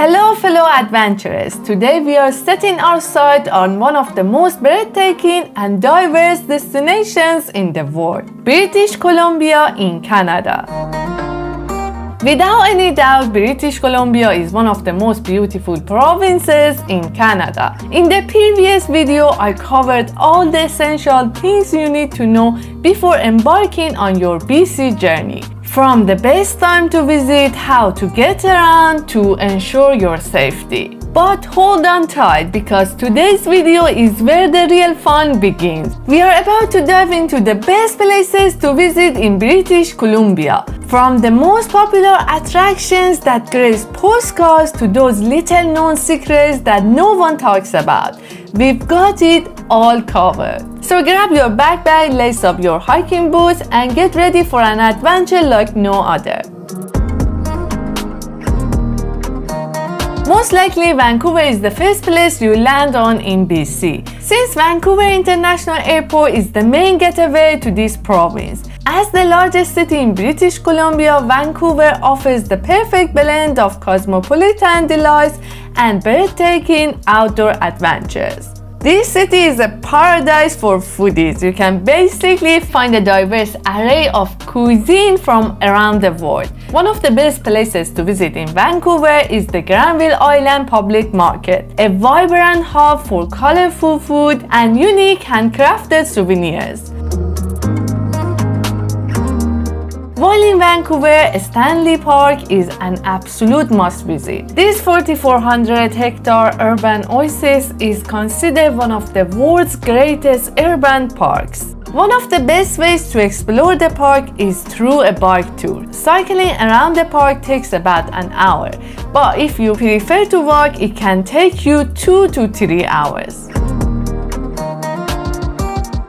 Hello fellow adventurers, today we are setting our sight on one of the most breathtaking and diverse destinations in the world, British Columbia in Canada. Without any doubt, British Columbia is one of the most beautiful provinces in Canada. In the previous video, I covered all the essential things you need to know before embarking on your BC journey. From the best time to visit, how to get around, to ensure your safety. But hold on tight, because today's video is where the real fun begins. We are about to dive into the best places to visit in British Columbia. From the most popular attractions that grace postcards to those little known secrets that no one talks about. We've got it all covered. So grab your backpack, lace up your hiking boots, and get ready for an adventure like no other. Most likely, Vancouver is the first place you land on in BC, since Vancouver International Airport is the main getaway to this province. As the largest city in British Columbia, Vancouver offers the perfect blend of cosmopolitan delights and breathtaking outdoor adventures. This city is a paradise for foodies. You can basically find a diverse array of cuisine from around the world. One of the best places to visit in Vancouver is the Garibaldi Island Public Market, a vibrant hub for colorful food and unique handcrafted souvenirs. While in Vancouver, Stanley Park is an absolute must-visit. This 4,400-hectare urban oasis is considered one of the world's greatest urban parks. One of the best ways to explore the park is through a bike tour. Cycling around the park takes about an hour, but if you prefer to walk, it can take you 2 to 3 hours.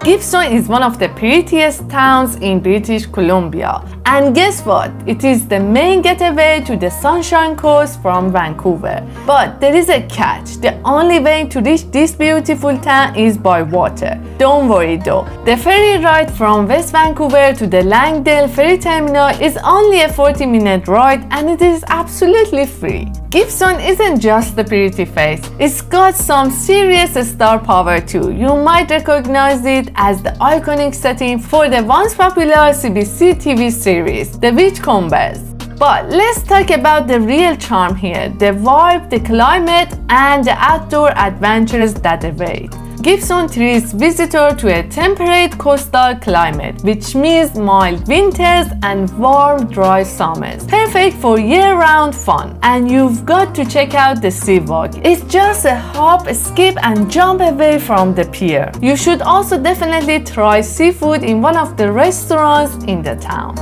Gibsons is one of the prettiest towns in British Columbia. And guess what? It is the main getaway to the Sunshine Coast from Vancouver. But there is a catch. The only way to reach this beautiful town is by water. Don't worry though. The ferry ride from West Vancouver to the Langdale Ferry Terminal is only a 40-minute ride, and it is absolutely free. Gibsons isn't just the pretty face. It's got some serious star power too. You might recognize it as the iconic setting for the once popular CBC TV series, The Beachcombers. But let's talk about the real charm here, the vibe, the climate, and the outdoor adventures that await. Gibsons treats visitors to a temperate coastal climate, which means mild winters and warm, dry summers. Perfect for year-round fun. And you've got to check out the sea walk. It's just a hop, skip, and jump away from the pier. You should also definitely try seafood in one of the restaurants in the town.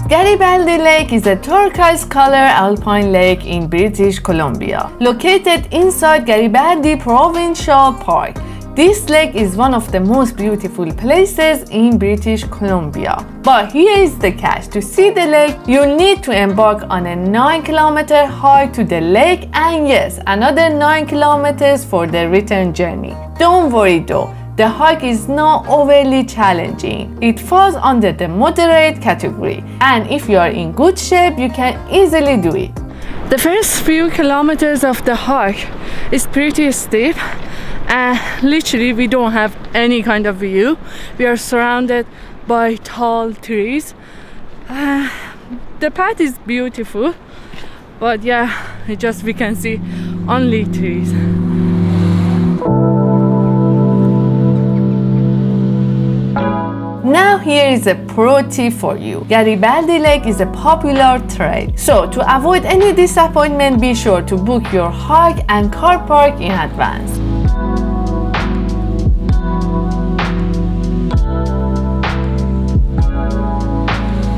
Garibaldi Lake is a turquoise-color alpine lake in British Columbia, located inside Garibaldi Provincial Park. This lake is one of the most beautiful places in British Columbia. But here is the catch. To see the lake, you need to embark on a 9-kilometer hike to the lake, and yes, another 9 kilometers for the return journey. Don't worry though. The hike is not overly challenging. It falls under the moderate category, and if you are in good shape, you can easily do it. The first few kilometers of the hike is pretty steep, and literally we don't have any kind of view. We are surrounded by tall trees. The path is beautiful, but yeah, we can see only trees. Now here is a pro tip for you. Garibaldi Lake is a popular trail. So to avoid any disappointment, be sure to book your hike and car park in advance.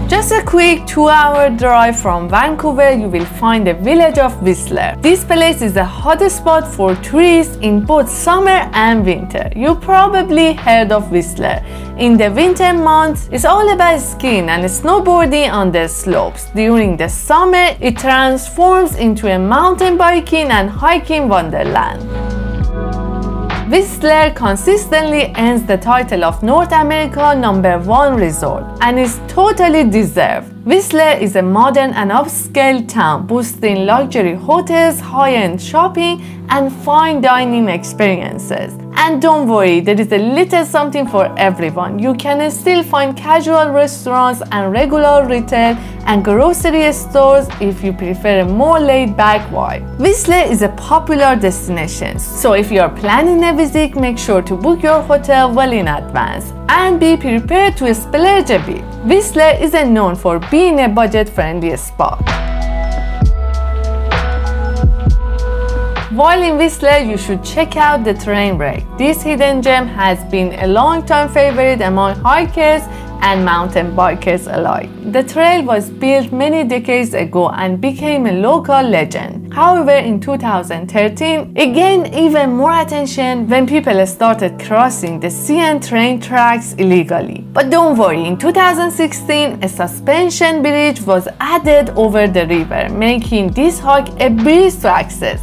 Just a quick 2-hour drive from Vancouver, you will find the village of Whistler. This place is a hot spot for tourists in both summer and winter. You probably heard of Whistler. In the winter months, it's all about skiing and snowboarding on the slopes. During the summer, it transforms into a mountain biking and hiking wonderland. Whistler consistently earns the title of North America's #1 resort and is totally deserved. Whistler is a modern and upscale town boasting luxury hotels, high-end shopping, and fine dining experiences. And don't worry, there is a little something for everyone. You can still find casual restaurants and regular retail and grocery stores if you prefer a more laid-back vibe. Whistler is a popular destination, so if you are planning a visit, make sure to book your hotel well in advance and be prepared to splurge a bit. Whistler isn't known for being a budget-friendly spot. While in Whistler, you should check out the train wreck. This hidden gem has been a long-time favorite among hikers and mountain bikers alike. The trail was built many decades ago and became a local legend. However, in 2013, it gained even more attention when people started crossing the sea and train tracks illegally. But don't worry, in 2016, a suspension bridge was added over the river, making this hike a breeze to access.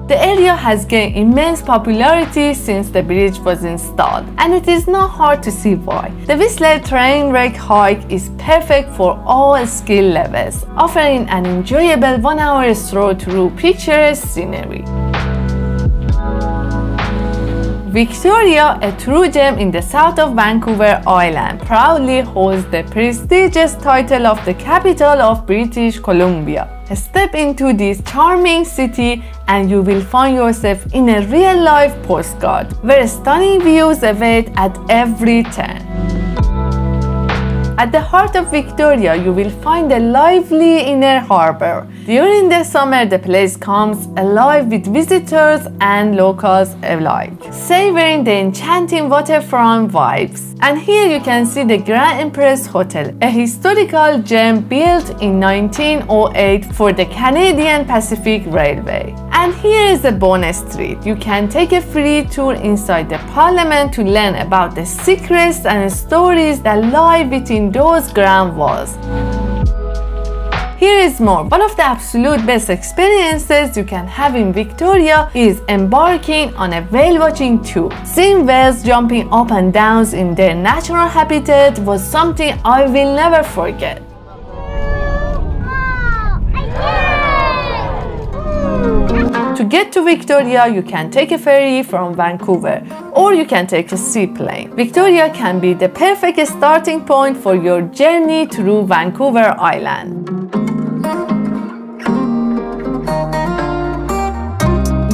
The area has gained immense popularity since the bridge was installed, and it is not hard to see why. The Whistler train wreck hike is perfect for all skill levels, offering an enjoyable 1-hour stroll through picturesque scenery. Victoria, a true gem in the south of Vancouver Island, proudly holds the prestigious title of the capital of British Columbia. Step into this charming city and you will find yourself in a real-life postcard, where stunning views await at every turn. At the heart of Victoria, you will find a lively inner harbor. During the summer, the place comes alive with visitors and locals alike, savoring the enchanting waterfront vibes. And here you can see the Grand Empress Hotel, a historical gem built in 1908 for the Canadian Pacific Railway. And here is a bonus treat. You can take a free tour inside the Parliament to learn about the secrets and stories that lie within those grand walls. Here is more. One of the absolute best experiences you can have in Victoria is embarking on a whale watching tour. Seeing whales jumping up and down in their natural habitat was something I will never forget. To get to Victoria, you can take a ferry from Vancouver, or you can take a seaplane. Victoria can be the perfect starting point for your journey through Vancouver Island.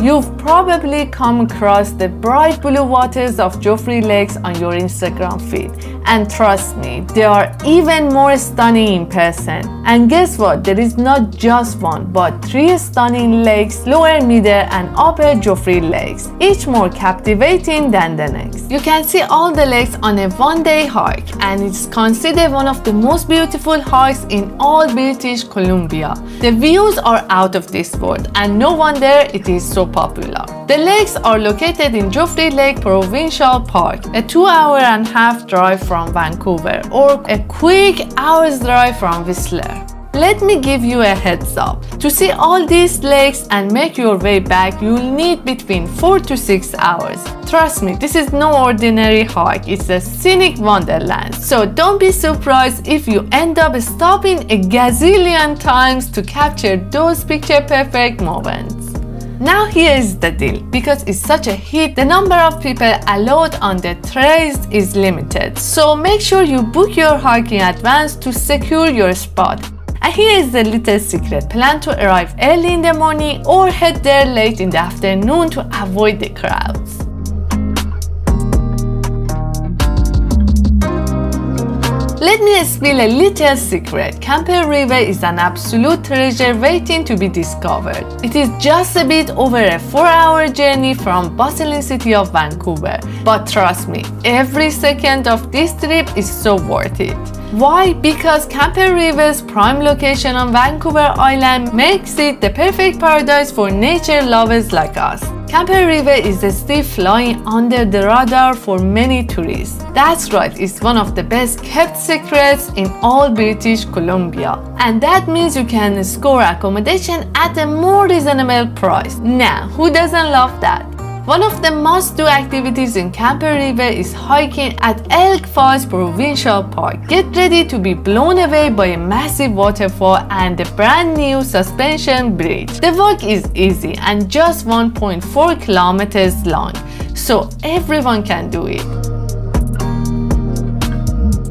You've probably come across the bright blue waters of Joffre Lakes on your Instagram feed. And trust me, they are even more stunning in person. And guess what? There is not just one, but 3 stunning lakes, Lower, Middle, and Upper Joffre Lakes, each more captivating than the next. You can see all the lakes on a 1-day hike, and it's considered one of the most beautiful hikes in all British Columbia. The views are out of this world, and no wonder it is so popular. The lakes are located in Joffre Lake Provincial Park, a 2.5-hour drive from Vancouver, or a quick hour's drive from Whistler. Let me give you a heads up. To see all these lakes and make your way back, you'll need between 4 to 6 hours. Trust me, this is no ordinary hike, it's a scenic wonderland. So don't be surprised if you end up stopping a gazillion times to capture those picture-perfect moments. Now here is the deal. Because it's such a hit, the number of people allowed on the trails is limited. So make sure you book your hike in advance to secure your spot. And here is the little secret. Plan to arrive early in the morning or head there late in the afternoon to avoid the crowds. Let me spill a little secret. Campbell River is an absolute treasure waiting to be discovered. It is just a bit over a 4-hour journey from bustling city of Vancouver. But trust me, every second of this trip is so worth it. Why? Because Campbell River's prime location on Vancouver Island makes it the perfect paradise for nature lovers like us. Campbell River is still flying under the radar for many tourists. That's right, it's one of the best kept secrets in all British Columbia. And that means you can score accommodation at a more reasonable price. Now, who doesn't love that? One of the must-do activities in Campbell River is hiking at Elk Falls Provincial Park. Get ready to be blown away by a massive waterfall and the brand new suspension bridge. The walk is easy and just 1.4 kilometers long, so everyone can do it.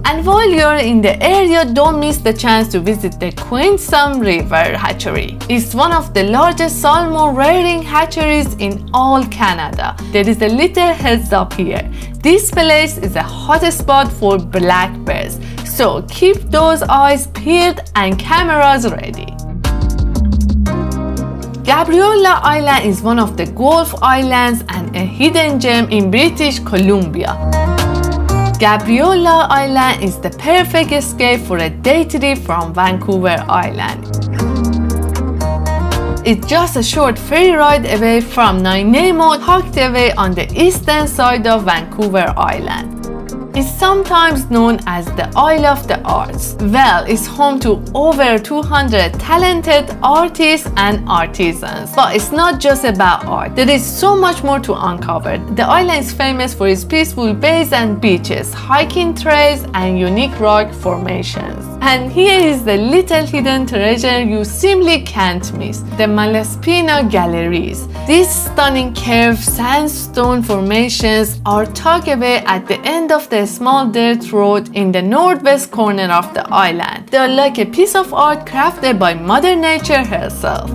And while you're in the area, don't miss the chance to visit the Queensam River Hatchery. It's one of the largest salmon rearing hatcheries in all Canada. There is a little heads up here. This place is a hot spot for black bears, so keep those eyes peeled and cameras ready. Gabriola Island is one of the Gulf Islands and a hidden gem in British Columbia. Gabriola Island is the perfect escape for a day trip from Vancouver Island. It's just a short ferry ride away from Nanaimo, tucked away on the eastern side of Vancouver Island. It's sometimes known as the Isle of the Arts. Well, it's home to over 200 talented artists and artisans. But it's not just about art. There is so much more to uncover. The island is famous for its peaceful bays and beaches, hiking trails, and unique rock formations. And here is the little hidden treasure you simply can't miss: the Malaspina Galleries. These stunning curved sandstone formations are tucked away at the end of the small dirt road in the northwest corner of the island. They are like a piece of art crafted by Mother Nature herself.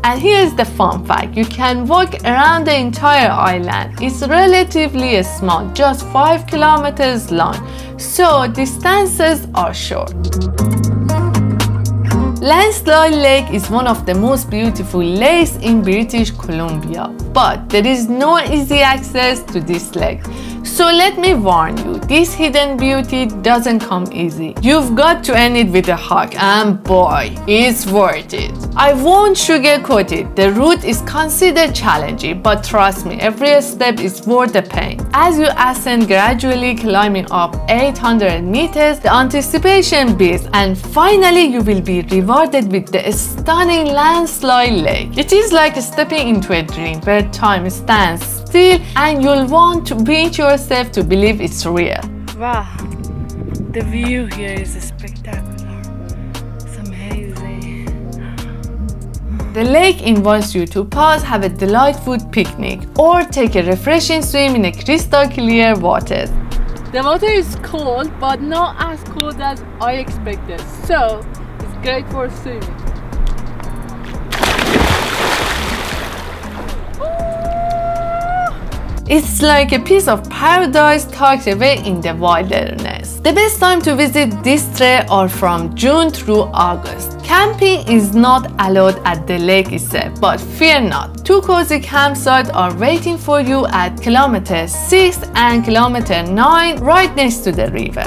And here's the fun fact: you can walk around the entire island. It's relatively small, just 5 kilometers long, so distances are short. Landslide Lake is one of the most beautiful lakes in British Columbia, but there is no easy access to this lake. So let me warn you, this hidden beauty doesn't come easy. You've got to earn it with a hike, and boy, it's worth it. I won't sugarcoat it. The route is considered challenging, but trust me, every step is worth the pain. As you ascend, gradually climbing up 800 meters, the anticipation builds, and finally you will be rewarded with the stunning Landslide Lake. It is like stepping into a dream where time stands still and you'll want to pinch yourself to believe it's real. Wow, the view here is spectacular. It's amazing. The lake invites you to pause, have a delightful picnic, or take a refreshing swim in a crystal clear water. The water is cold, but not as cold as I expected, so it's great for swimming. It's like a piece of paradise tucked away in the wilderness. The best time to visit this trail are from June through August. Camping is not allowed at the lake itself, but fear not. 2 cozy campsites are waiting for you at kilometer 6 and kilometer 9, right next to the river.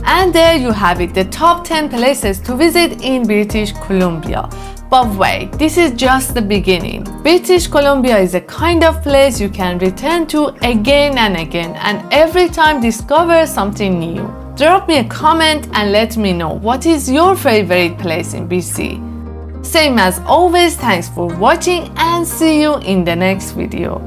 And there you have it, the top 10 places to visit in British Columbia. But wait, this is just the beginning. British Columbia is a kind of place you can return to again and again, and every time discover something new. Drop me a comment and let me know what is your favorite place in BC. Same as always, thanks for watching and see you in the next video.